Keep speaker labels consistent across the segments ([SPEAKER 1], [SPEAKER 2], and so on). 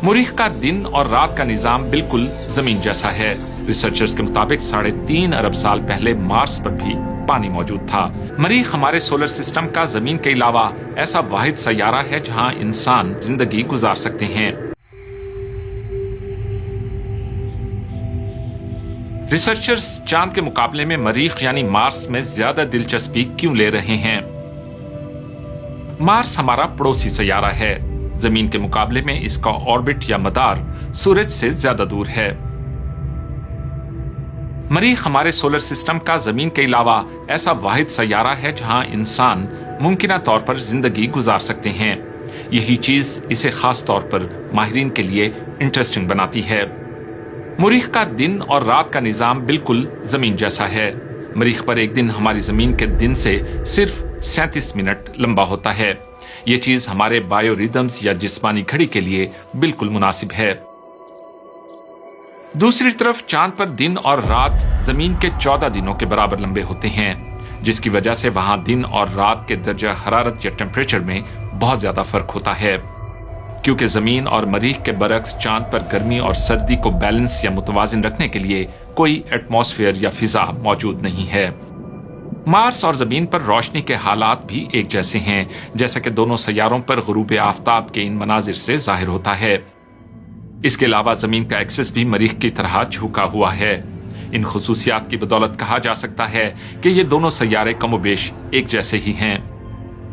[SPEAKER 1] मरीख का दिन और रात का निजाम बिल्कुल जमीन जैसा है। रिसर्चर्स के मुताबिक 3.5 अरब साल पहले मार्स पर भी पानी मौजूद था। मरीख हमारे सोलर सिस्टम का जमीन के अलावा ऐसा वाहिद सैयारा है जहां इंसान जिंदगी गुजार सकते हैं। रिसर्चर्स चांद के मुकाबले में मरीख यानी मार्स में ज्यादा दिलचस्पी क्यों ले रहे हैं? मार्स हमारा पड़ोसी सैयारा है। जमीन के मुकाबले में इसका ऑर्बिट या मदार सूरज से ज्यादा दूर है। मरीख हमारे सोलर सिस्टम का जमीन के अलावा ऐसा वाहिद सैयारा है जहां इंसान मुमकिना तौर पर जिंदगी गुजार सकते हैं। यही चीज इसे खास तौर पर माहिरीन के लिए इंटरेस्टिंग बनाती है। मरीख का दिन और रात का निजाम बिल्कुल जमीन जैसा है। मरीख पर एक दिन हमारी जमीन के दिन से सिर्फ 37 मिनट लंबा होता है। ये चीज हमारे बायोरिदम्स या जिस्मानी घड़ी के लिए बिल्कुल मुनासिब है। दूसरी तरफ चांद पर दिन और रात जमीन के 14 दिनों के बराबर लंबे होते हैं, जिसकी वजह से वहां दिन और रात के दर्जा हरारत या टेम्परेचर में बहुत ज्यादा फर्क होता है। क्योंकि जमीन और मरीख के बरक्स चांद पर गर्मी और सर्दी को बैलेंस या मुतवाजिन रखने के लिए कोई एटमॉस्फेयर या फिजा मौजूद नहीं है। मार्स और जमीन पर रोशनी के हालात भी एक जैसे हैं, जैसा कि दोनों सैयारों पर गुरूब आफताब के इन मनाजिर से जाहिर होता है। इसके अलावा जमीन का एक्सिस भी मरीख की तरह झुका हुआ है। इन खुसूसियात की बदौलत कहा जा सकता है कि ये दोनों सैयारे कमोबेश एक जैसे ही हैं।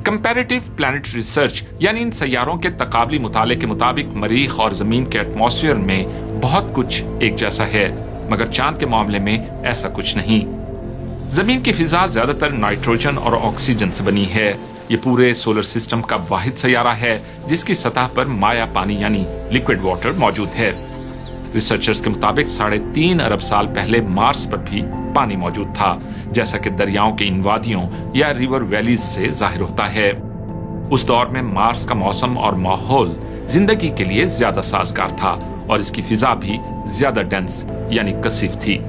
[SPEAKER 1] कंपैरेटिव प्लैनेट रिसर्च यानी इन सैयारों के तकाबली मुताले के मुताबिक मरीख और जमीन के एटमॉस्फेयर में बहुत कुछ एक जैसा है, मगर चांद के मामले में ऐसा कुछ नहीं। जमीन की फिजा ज्यादातर नाइट्रोजन और ऑक्सीजन से बनी है। ये पूरे सोलर सिस्टम का वाहिद सैयारा है जिसकी सतह पर माया पानी यानी लिक्विड वाटर मौजूद है। रिसर्चर्स के मुताबिक 3.5 अरब साल पहले मार्स पर भी पानी मौजूद था, जैसा कि दरियाओं के इन वादियों या रिवर वैलीज से जाहिर होता है। उस दौर में मार्स का मौसम और माहौल जिंदगी के लिए ज्यादा साजगार था और इसकी फिजा भी ज्यादा डेंस यानी कसीफ थी।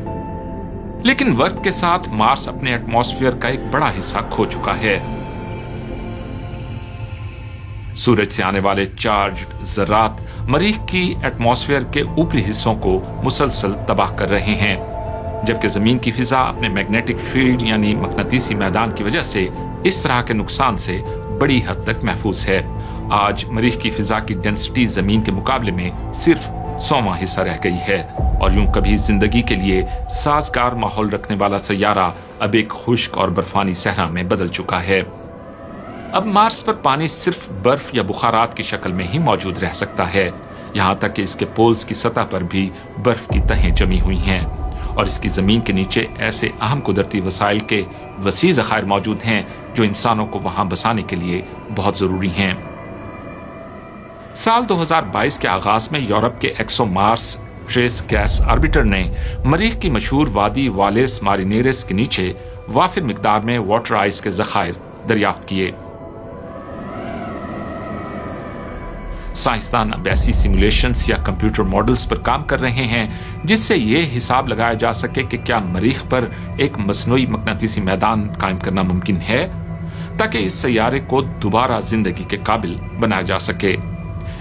[SPEAKER 1] लेकिन वक्त के साथ मार्स अपने एटमॉस्फेयर का एक बड़ा हिस्सा खो चुका है। सूरज से आने वाले चार्ज जरात मरीख की एटमॉस्फेयर के ऊपरी हिस्सों को मुसलसल तबाह कर रहे हैं, जबकि जमीन की फिजा अपने मैग्नेटिक फील्ड यानी मकनातीसी मैदान की वजह से इस तरह के नुकसान से बड़ी हद तक महफूज है। आज मरीख की फिजा की डेंसिटी जमीन के मुकाबले में सिर्फ 100वां हिस्सा रह गई है और यूं कभी जिंदगी के लिए साजगार माहौल रखने वाला सैयारा अब एक खुश्क और बर्फानी सहरा में बदल चुका है। अब मार्स पर पानी सिर्फ बर्फ या बुखारात की शक्ल में ही मौजूद रह सकता है, यहाँ तक कि इसके पोल्स की सतह पर भी बर्फ की तहें जमी हुई हैं और इसकी जमीन के नीचे ऐसे अहम कुदरती वसाइल के वसी ज़खायर मौजूद हैं जो इंसानों को वहां बसाने के लिए बहुत जरूरी हैं। साल 2022 के आगाज में यूरोप के एक्सोमार्स ट्रेस गैस ऑर्बिटर ने मरीख की मशहूर वादी वालेस मारिनेरिस के नीचे वाफिर मिकदार में वाटर आइस के ज़खायर दरियाफ्त किए। साइंसदान अब ऐसी सिमुलेशंस या कंप्यूटर मॉडल्स पर काम कर रहे हैं जिससे ये हिसाब लगाया जा सके कि क्या मरीख पर एक मसनूई मकनातीसी मैदान कायम करना मुमकिन है ताकि इस सैयारे को दोबारा जिंदगी के काबिल बनाया जा सके।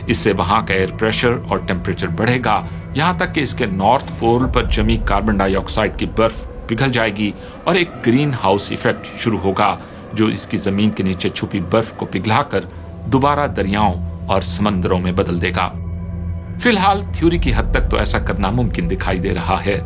[SPEAKER 1] इससे वहां का एयर प्रेशर और टेम्परेचर बढ़ेगा, यहाँ तक कि इसके नॉर्थ पोल पर जमी कार्बन डाइऑक्साइड की बर्फ पिघल जाएगी और एक ग्रीन हाउस इफेक्ट शुरू होगा जो इसकी जमीन के नीचे छुपी बर्फ को पिघलाकर दोबारा दरियाओं और समंदरों में बदल देगा। फिलहाल थ्योरी की हद तक तो ऐसा करना मुमकिन दिखाई दे रहा है।